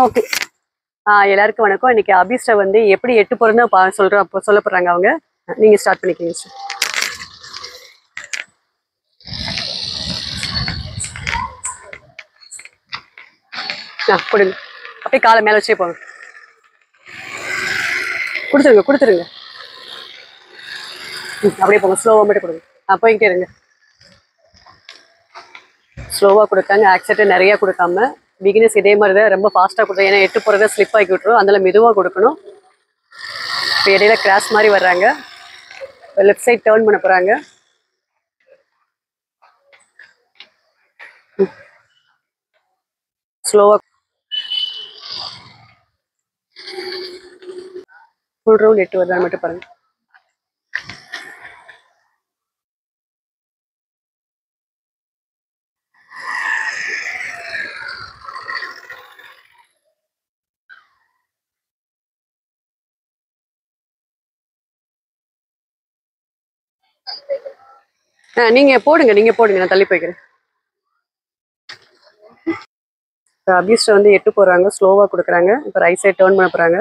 Okay. எல்லாருக்கும் வணக்கம். இன்னைக்கு அபிஸ்ட வந்து எப்படி எட்டு போறதுன்னு சொல்ல போறாங்க அவங்க. நீங்க ஸ்டார்ட் பண்ணிக்கீங்க சார். கொடுங்க. அப்படியே காலை மேல வச்சே போங்க. கொடுத்துருங்க. அப்படியே போங்க. ஸ்லோவா மட்டும் கொடுங்க. போய்கிட்டே இருங்க. ஸ்லோவா கொடுக்காங்க. ஆக்சிடென்ட் நிறைய கொடுக்காம பிகினர்ஸ் இதே மாதிரி தான் ரொம்ப ஃபாஸ்ட்டாக கொடுத்தோம். ஏன்னா எட்டு போகிறத ஸ்லிப் ஆகி விட்டுரும். அதனால மெதுவாக கொடுக்கணும். இப்போ இடையில கிராஸ் மாதிரி வர்றாங்க. லெஃப்ட் சைட் டேர்ன் பண்ண போகிறாங்க. ஸ்லோவாக ஃபுல் ரவுண்ட் எட்டு வருதான்னு மட்டும் பாருங்க. நீங்க போடுங்க நான் தள்ளி போய்க்கிறேன். அபிஸ்ட வந்து எட்டு போறாங்க. ஸ்லோவா கொடுக்குறாங்க. இப்போ ரைட் சைட் டேர்ன் பண்ண போறாங்க.